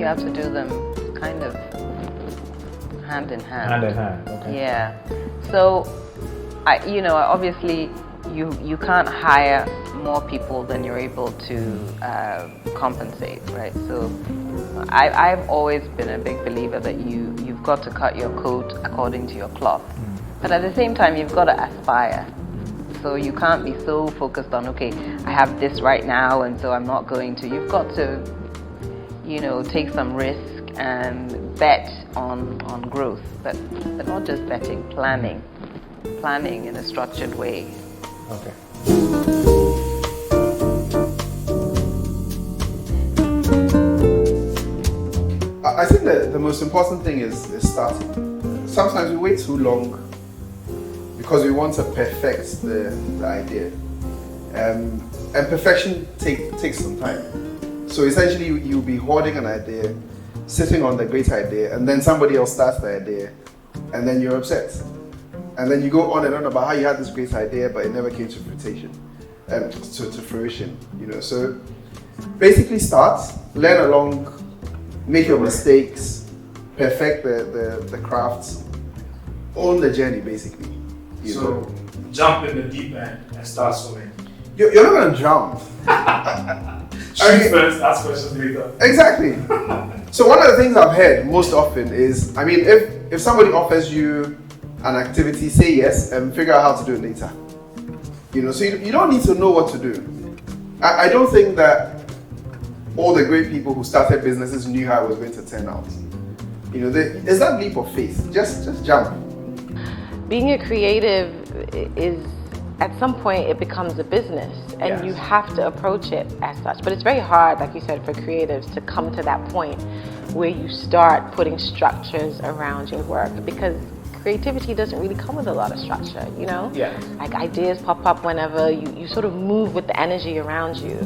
you have to do them kind of hand in hand. Hand in hand, okay. Yeah. So, obviously, you can't hire more people than you're able to compensate, right? So, I've always been a big believer that you've got to cut your coat according to your cloth. But at the same time, you've got to aspire. So you can't be so focused on, okay, I have this right now, and so I'm not going to. You've got to, take some risk and bet on growth. But not just betting, planning in a structured way. Okay. I think that the most important thing is starting. Sometimes we wait too long because we want to perfect the idea. And perfection takes some time. So essentially you'll be hoarding an idea, sitting on the great idea, and then somebody else starts the idea, and then you're upset. And then you go on and on about how you had this great idea, but it never came to fruition. So basically start, learn along, make your mistakes, perfect the crafts, own the journey basically. So jump in the deep end and start swimming. You're not going to jump. Shoot first, ask questions later. Exactly. So one of the things I've heard most often is, if somebody offers you an activity, say yes and figure out how to do it later. So you don't need to know what to do. I don't think that all the great people who started businesses knew how it was going to turn out. There's that leap of faith. Just jump. Being a creative is, at some point, it becomes a business, and you have to approach it as such. But it's very hard, like you said, for creatives to come to that point where you start putting structures around your work, because creativity doesn't really come with a lot of structure, Yeah. Like ideas pop up whenever you sort of move with the energy around you.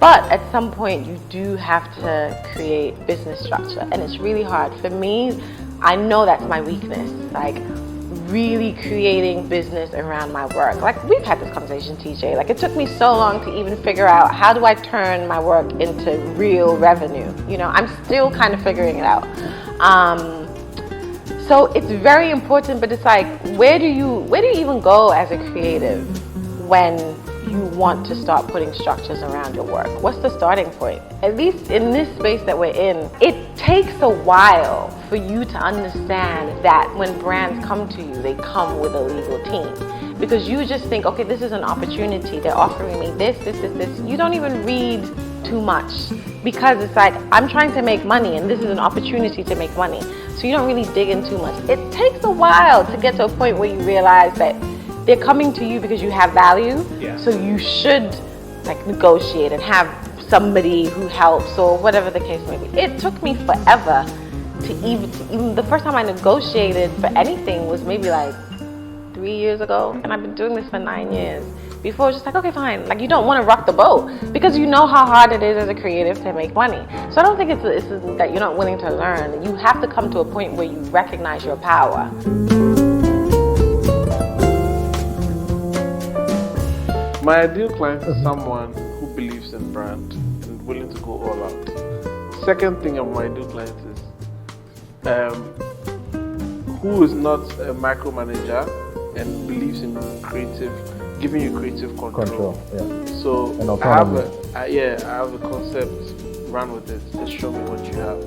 But at some point, you do have to create business structure, and it's really hard. For me, I know that's my weakness, like really creating business around my work. Like we've had this conversation, TJ, like it took me so long to even figure out how do I turn my work into real revenue. I'm still kind of figuring it out. So it's very important, but it's like, where do you even go as a creative when you want to start putting structures around your work? What's the starting point? At least in this space that we're in, it takes a while for you to understand that when brands come to you, they come with a legal team. Because you just think, okay, this is an opportunity. They're offering me this. You don't even read too much, because it's like, I'm trying to make money and this is an opportunity to make money. So you don't really dig in too much. It takes a while to get to a point where you realize that they're coming to you because you have value. Yeah. So you should negotiate and have somebody who helps, or whatever the case may be. It took me forever to even the first time I negotiated for anything was maybe 3 years ago, and I've been doing this for 9 years. Before, it was just like, okay, fine. You don't want to rock the boat because you know how hard it is as a creative to make money. So I don't think it's that you're not willing to learn. You have to come to a point where you recognize your power. My ideal client is someone who believes in brand and willing to go all out. Second thing of my ideal client is who is not a micromanager and believes in giving you creative control. So I have a concept, run with it, just show me what you have.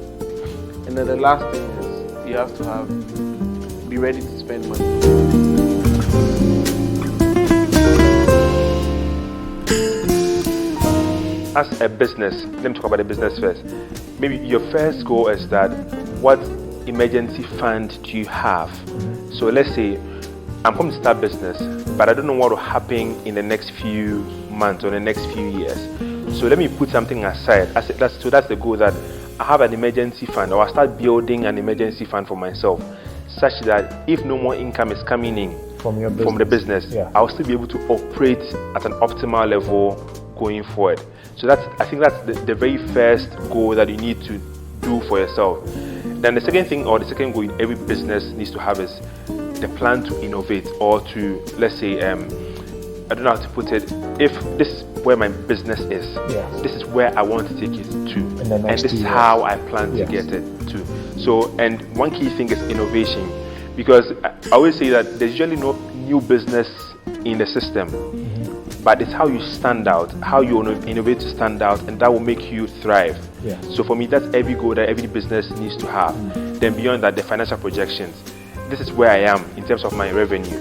And then the last thing is you have to be ready to spend money. As a business, let me talk about the business first. Maybe your first goal is that what emergency fund do you have? So let's say I'm going to start business, but I don't know what will happen in the next few months or the next few years. So let me put something aside. So that's the goal, that I have an emergency fund, or I start building an emergency fund for myself, such that if no more income is coming in from the business, I'll still be able to operate at an optimal level going forward. So I think that's the very first goal that you need to do for yourself. Then the second thing, or the second goal every business needs to have, is the plan to innovate, or to, let's say, I don't know how to put it, if this where my business is. Yes. This is where I want to take it to. And this is how I plan to get it to. So, and one key thing is innovation. Because I always say that there's usually no new business in the system. But it's how you stand out, how you innovate to stand out, and that will make you thrive. Yeah. So for me, that's every goal that every business needs to have. Then beyond that, the financial projections. This is where I am in terms of my revenue.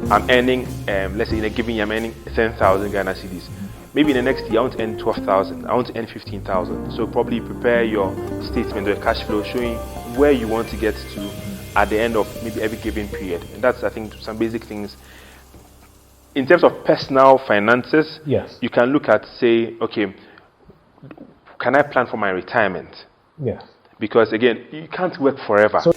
I'm earning, let's say in a given year, I'm earning 10,000 Ghana cedis. Maybe in the next year, I want to earn 12,000. I want to earn 15,000. So probably prepare your statement or cash flow showing where you want to get to at the end of maybe every given period. And that's, I think, some basic things. In terms of personal finances, yes, you can look at, say, okay, can I plan for my retirement? Yes. Because again, you can't work forever. So